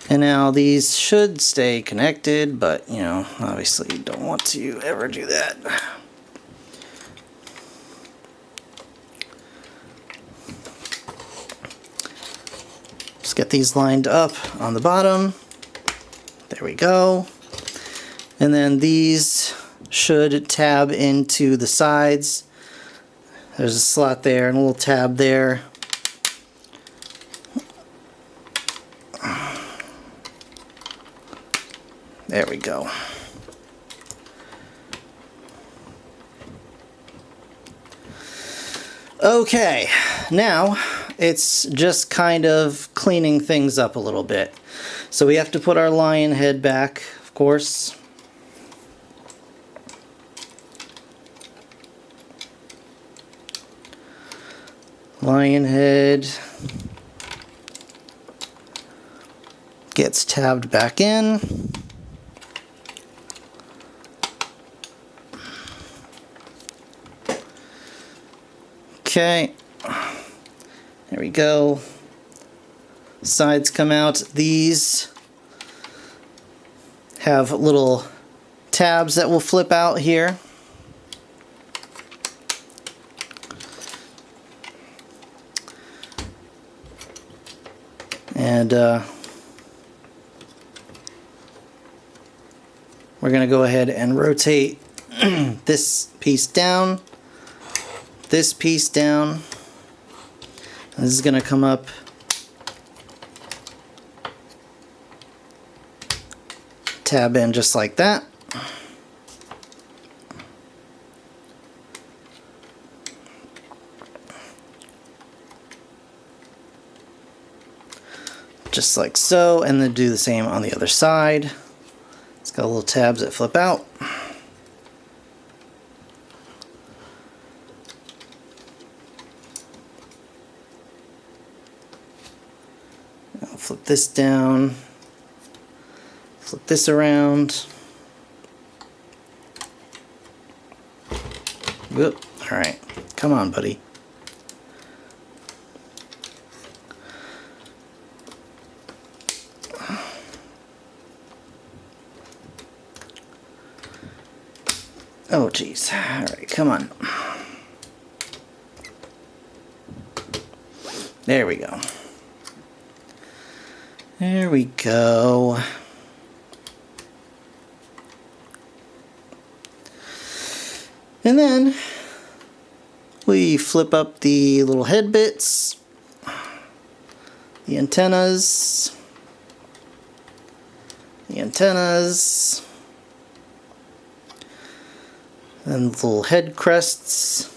And now these should stay connected, but you know, obviously you don't want to ever do that. Just get these lined up on the bottom. There we go. And then these should tab into the sides. There's a slot there and a little tab there. There we go. Okay, now it's just kind of cleaning things up a little bit. So we have to put our lion head back, of course. Lion head gets tabbed back in. Okay, there we go. Sides come out. These have little tabs that will flip out here. And we're going to go ahead and rotate this piece down. This piece down. This is going to come up tab in just like that. Just like so, and then do the same on the other side. It's got little tabs that flip out. Flip this down, flip this around. Whoop. All right, come on, buddy. Oh, geez. All right, come on. There we go. There we go. And then we flip up the little head bits, the antennas, and the little head crests.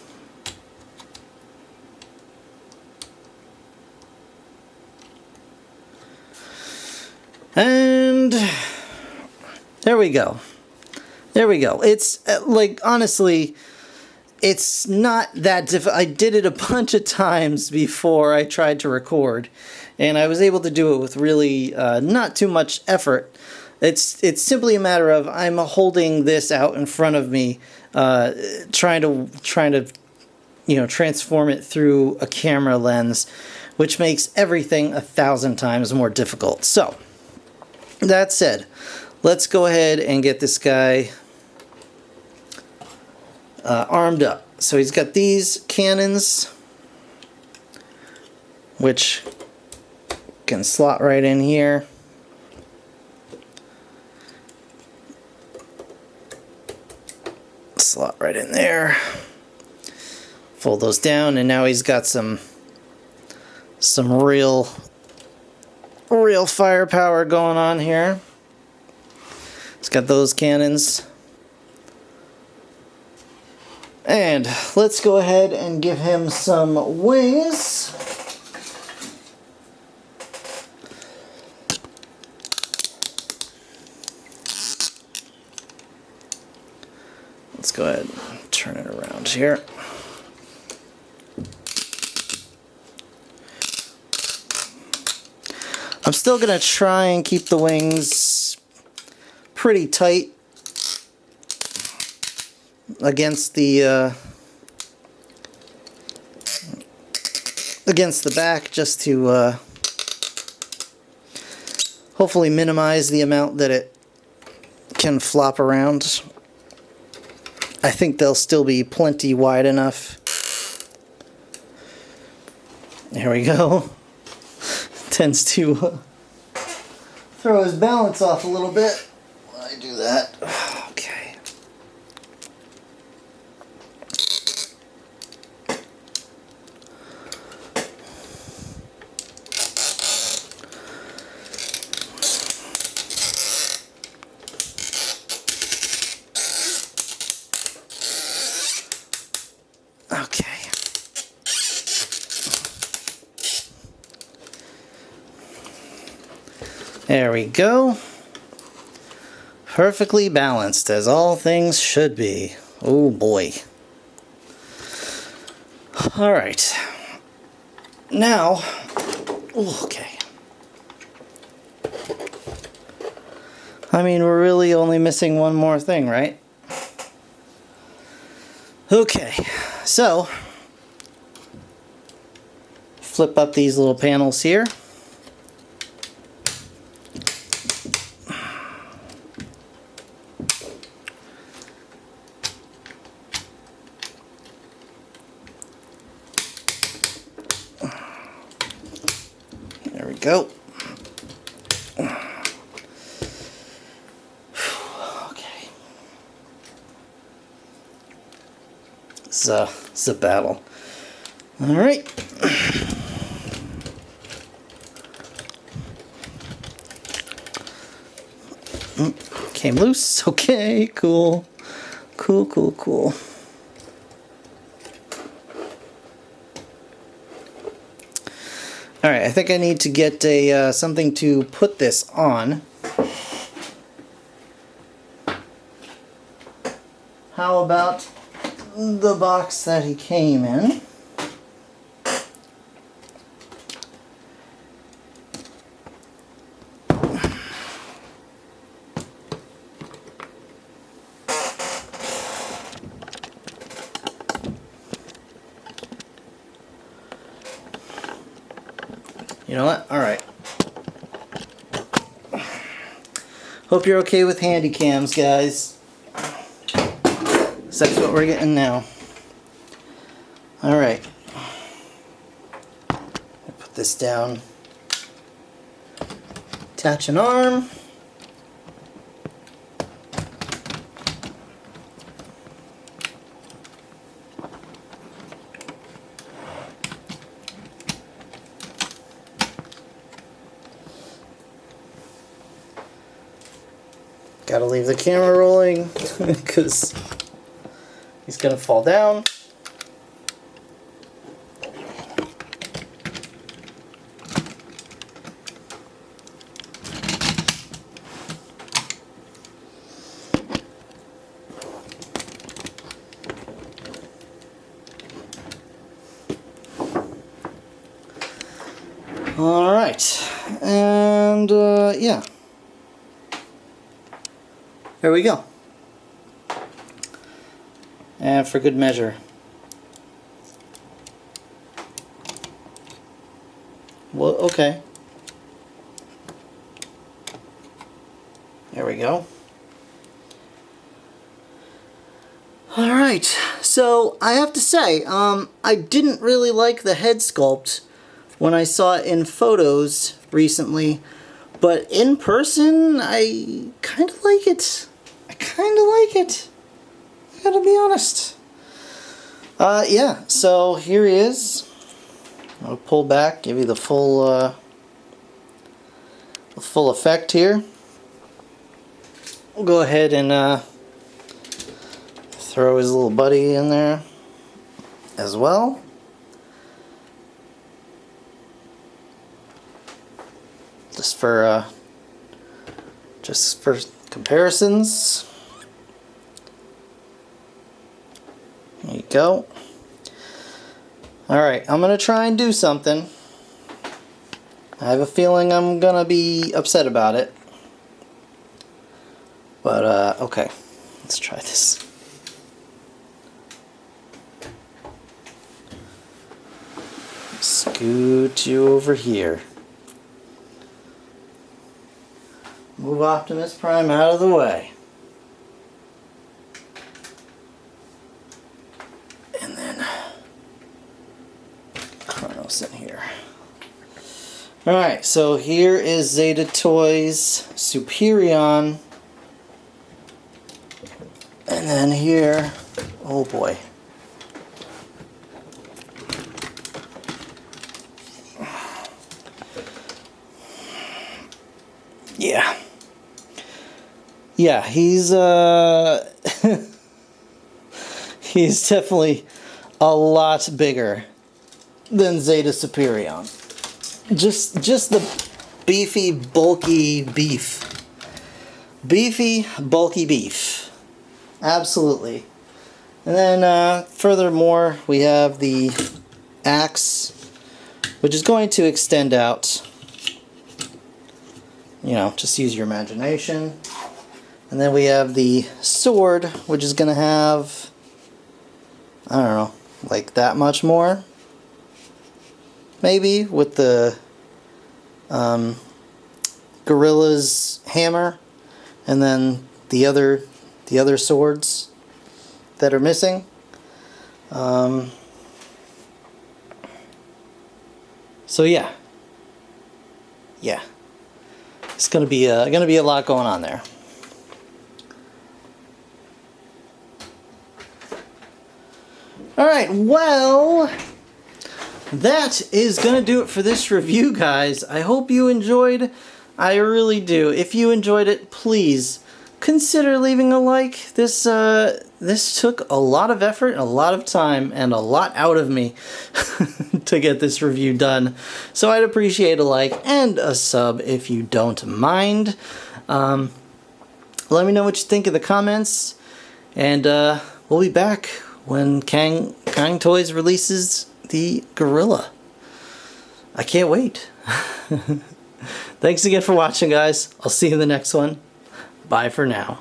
And there we go. There we go. It's like, honestly, it's not that difficult. I did it a bunch of times before I tried to record, and I was able to do it with really not too much effort. It's simply a matter of I'm holding this out in front of me, trying to transform it through a camera lens, which makes everything 1,000 times more difficult. So, that said, let's go ahead and get this guy armed up. So he's got these cannons, which can slot right in here. Slot right in there. Fold those down, and now he's got some real firepower going on here. He's got those cannons. And let's go ahead and give him some wings. Let's go ahead and turn it around here. I'm still going to try and keep the wings pretty tight against the back, just to hopefully minimize the amount that it can flop around. I think they'll still be plenty wide enough. There we go. Tends to throw his balance off a little bit when I do that. Okay. Okay. There we go. Perfectly balanced, as all things should be. Oh boy. Alright. Now, okay. I mean, we're really only missing one more thing, right? Okay, so flip up these little panels here. There we go. Okay. It's a battle. All right. Came loose. Okay, cool. Cool. Alright, I think I need to get a something to put this on. How about the box that he came in? You know what? Alright. Hope you're okay with handy cams, guys. So that's what we're getting now. Alright. Put this down. Attach an arm. Gotta leave the camera rolling because he's gonna fall down. All right, and yeah. There we go. And for good measure. Well, okay. There we go. Alright, so I have to say, I didn't really like the head sculpt when I saw it in photos recently, but in person, I kind of like it. I gotta be honest. Yeah, so here he is. I'll pull back, give you the full effect here. We'll go ahead and throw his little buddy in there as well. Just for comparisons. There you go. Alright, I'm gonna try and do something. I have a feeling I'm gonna be upset about it. But okay, let's try this. Scoot you over here. Move Optimus Prime out of the way. And then Kronos in here. Alright, so here is Zeta Toys Superion. And then here, oh boy. Yeah. Yeah, he's he's definitely a lot bigger than Zeta Superion. Just the beefy, bulky beef. Beefy, bulky beef. Absolutely. And then furthermore, we have the axe, which is going to extend out. You know, just use your imagination. And then we have the sword, which is going to have, I don't know, like that much more. Maybe with the Gorilla's hammer, and then the other swords that are missing. So yeah, it's gonna be a lot going on there. All right, well, that is gonna do it for this review, guys. I hope you enjoyed. I really do. If you enjoyed it, please consider leaving a like. This took a lot of effort, a lot of time, and a lot out of me to get this review done. So I'd appreciate a like and a sub if you don't mind. Let me know what you think in the comments, and we'll be back when Cang Toys releases the Gorilla. I can't wait. Thanks again for watching, guys. I'll see you in the next one. Bye for now.